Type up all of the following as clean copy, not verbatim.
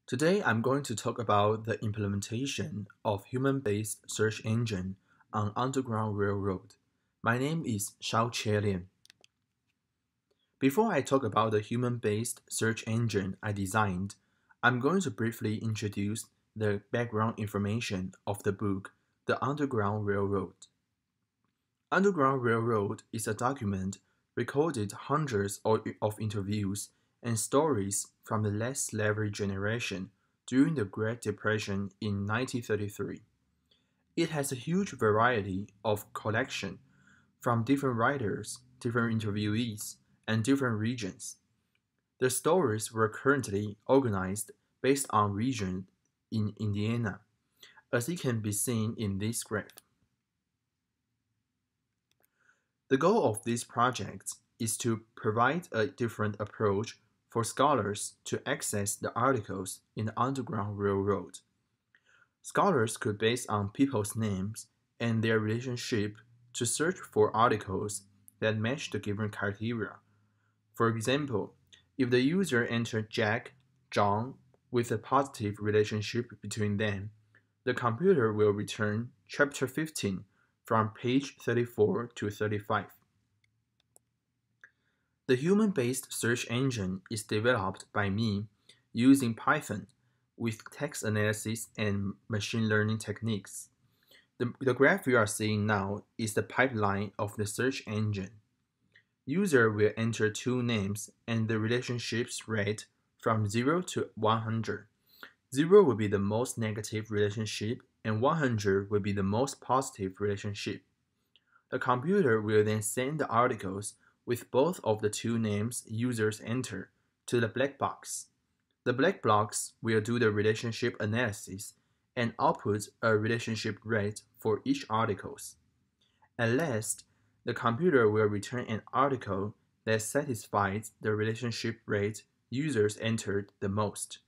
Today I'm going to talk about the implementation of human-based search engine on Underground Railroad. My name is Shao-Chieh. Before I talk about the human-based search engine I designed, I'm going to briefly introduce the background information of the book, The Underground Railroad. Underground Railroad is a document recorded hundreds of interviews and stories from the last slavery generation during the Great Depression in 1933. It has a huge variety of collection from different writers, different interviewees, and different regions. The stories were currently organized based on region in Indiana, as it can be seen in this graph. The goal of this project is to provide a different approach for scholars to access the articles in the Underground Railroad. Scholars could, based on people's names and their relationship, to search for articles that match the given criteria. For example, if the user entered Jack, John, with a positive relationship between them, the computer will return Chapter 15 from page 34 to 35. The human-based search engine is developed by me using Python with text analysis and machine learning techniques. The graph you are seeing now is the pipeline of the search engine. User will enter two names and the relationships rate from 0 to 100. 0 will be the most negative relationship and 100 will be the most positive relationship. The computer will then send the articles with both of the two names users enter to the black box. The black box will do the relationship analysis and output a relationship rate for each articles. At last, the computer will return an article that satisfies the relationship rate users entered the most.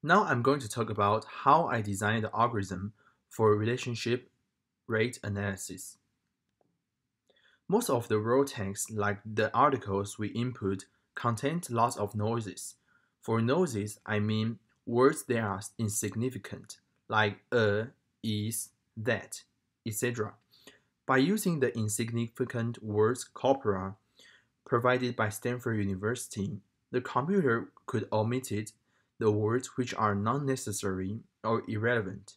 Now I'm going to talk about how I designed the algorithm for relationship rate analysis. Most of the raw text, like the articles we input, contain lots of noises. For noises, I mean words that are insignificant, like is, that, etc. By using the insignificant words corpora provided by Stanford University, the computer could omit the words which are non-necessary or irrelevant.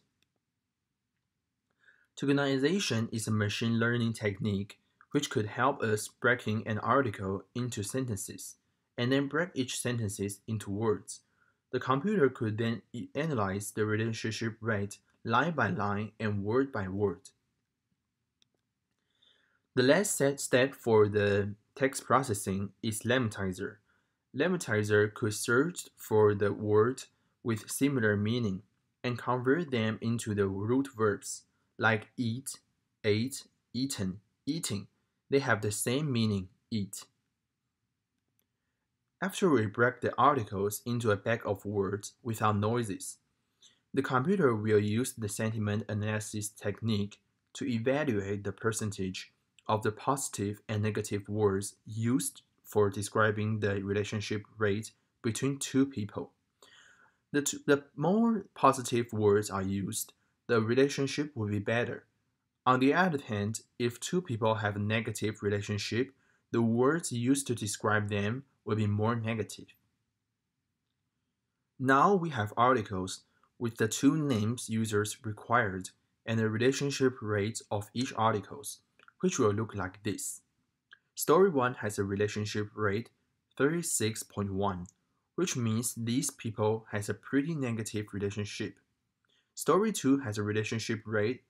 Tokenization is a machine learning technique which could help us breaking an article into sentences, and then break each sentences into words. The computer could then analyze the relationship rate line by line and word by word. The last step for the text processing is LEMMATIZER. LEMMATIZER could search for the word with similar meaning and convert them into the root verbs, like eat, ate, eaten, eating. They have the same meaning, eat. After we break the articles into a bag of words without noises, the computer will use the sentiment analysis technique to evaluate the percentage of the positive and negative words used for describing the relationship rate between two people. The more positive words are used, the relationship will be better. On the other hand, if two people have a negative relationship, the words used to describe them will be more negative. Now we have articles with the two names users required and the relationship rate of each articles, which will look like this. Story 1 has a relationship rate 36.1, which means these people has a pretty negative relationship. Story 2 has a relationship rate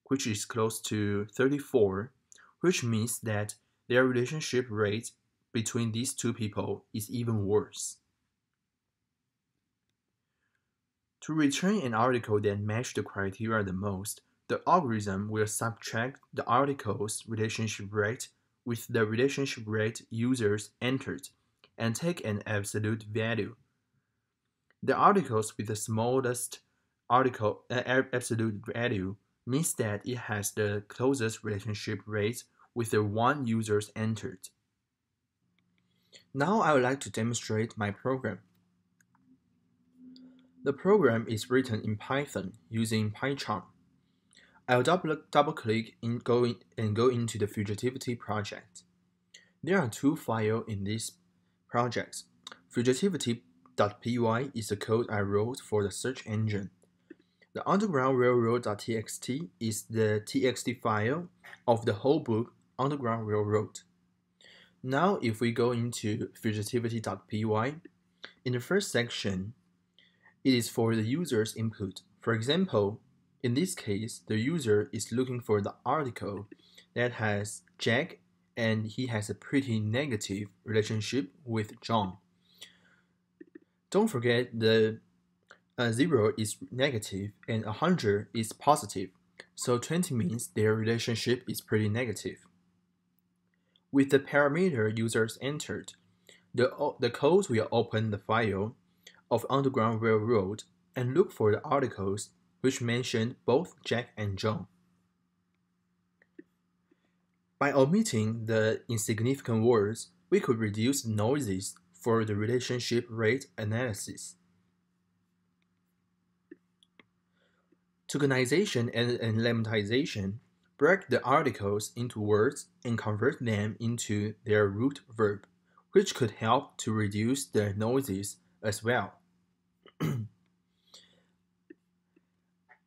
which is close to 34, which means that their relationship rate between these two people is even worse. To return an article that matches the criteria the most, the algorithm will subtract the article's relationship rate with the relationship rate users entered and take an absolute value. The articles with the smallest absolute value means that it has the closest relationship rate with the one users entered. Now I would like to demonstrate my program. The program is written in Python using PyCharm. I'll double-click and go into the Fugitivity project. There are two files in this project. Fugitivity.py is the code I wrote for the search engine. The Underground Railroad.txt is the txt file of the whole book, Underground Railroad. Now, if we go into Fugitivity.py, in the first section, it is for the user's input. For example, in this case, the user is looking for the article that has Jack and he has a pretty negative relationship with John. Don't forget the 0 is negative and 100 is positive, so 20 means their relationship is pretty negative. With the parameter users entered, the code will open the file of Underground Railroad and look for the articles which mention both Jack and John. By omitting the insignificant words, we could reduce noises for the relationship rate analysis. Tokenization and lemmatization break the articles into words and convert them into their root verb, which could help to reduce the noises as well.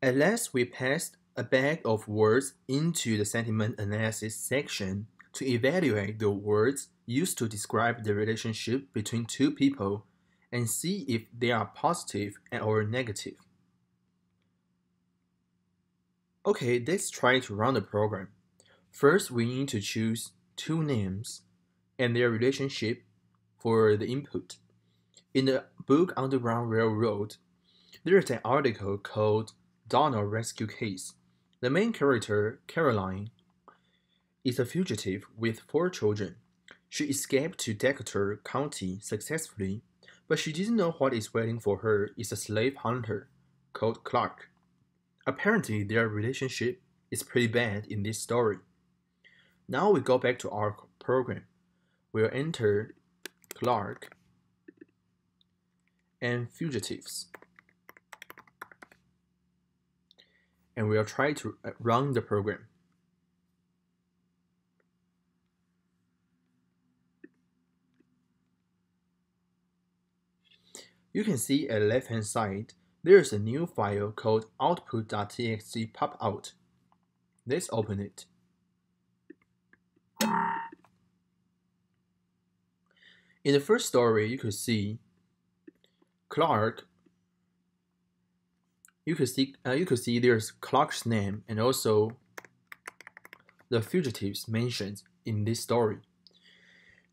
At last, we passed a bag of words into the sentiment analysis section to evaluate the words used to describe the relationship between two people and see if they are positive or negative. Okay, let's try to run the program. First, we need to choose two names and their relationship for the input. In the book Underground Railroad, there is an article called Donald Rescue Case. The main character, Caroline, is a fugitive with 4 children. She escaped to Decatur County successfully, but she didn't know what is waiting for her is a slave hunter called Clark. Apparently, their relationship is pretty bad in this story. Now we go back to our program. We'll enter Clark and fugitives. And we'll try to run the program. You can see at the left-hand side, there is a new file called output.txt pop out. Let's open it. In the first story, you could see Clark. You could see there's Clark's name and also the fugitives mentioned in this story.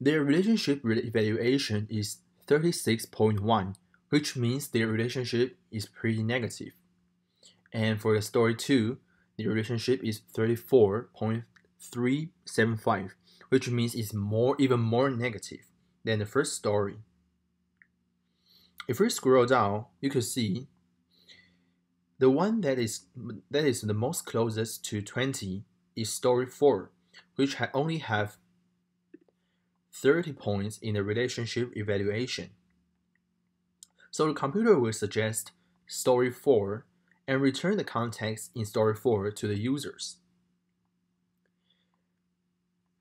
Their relationship evaluation is 36.1, which means their relationship is pretty negative. And for the story 2, the relationship is 34.375, which means it's even more negative than the first story. If we scroll down, you can see the one that is the most closest to 20 is story 4, which only have 30 points in the relationship evaluation. So the computer will suggest story 4 and return the context in story 4 to the users.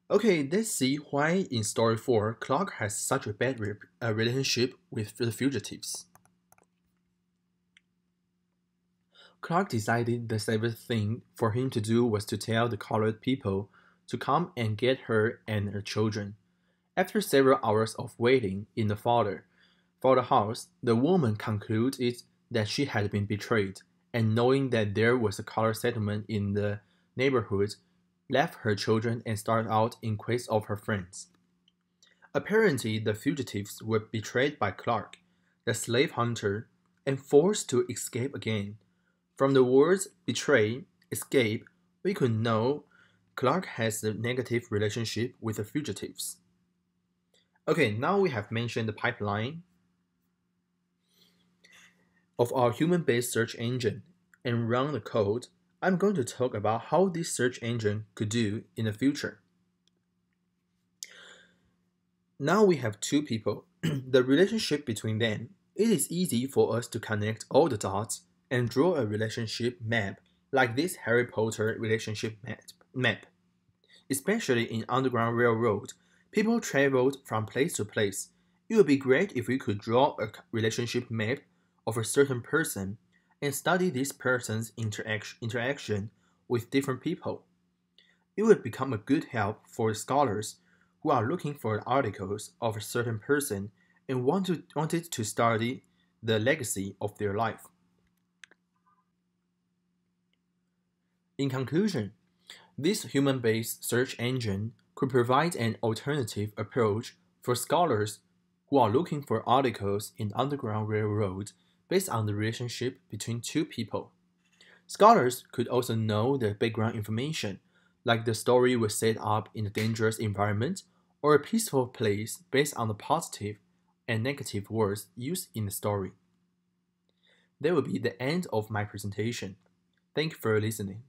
Okay, let's see why in story 4 Clark has such a bad relationship with the fugitives. Clark decided the safest thing for him to do was to tell the colored people to come and get her and her children. After several hours of waiting in the fodder for the house, the woman concluded that she had been betrayed, and knowing that there was a colored settlement in the neighborhood, left her children and started out in quest of her friends. Apparently, the fugitives were betrayed by Clark, the slave hunter, and forced to escape again. From the words betray, escape, we could know Clark has a negative relationship with the fugitives. Okay, now we have mentioned the pipeline of our human-based search engine and run the code. I'm going to talk about how this search engine could do in the future. Now we have two people. The relationship between them It is easy for us to connect all the dots and draw a relationship map like this Harry Potter relationship map. Especially in Underground Railroad, people traveled from place to place. It would be great if we could draw a relationship map of a certain person and study this person's interaction with different people. It would become a good help for scholars who are looking for articles of a certain person and wanted to study the legacy of their life. In conclusion, this human-based search engine could provide an alternative approach for scholars who are looking for articles in Underground Railroad based on the relationship between two people. Scholars could also know the background information, like the story was set up in a dangerous environment or a peaceful place based on the positive and negative words used in the story. That will be the end of my presentation. Thank you for listening.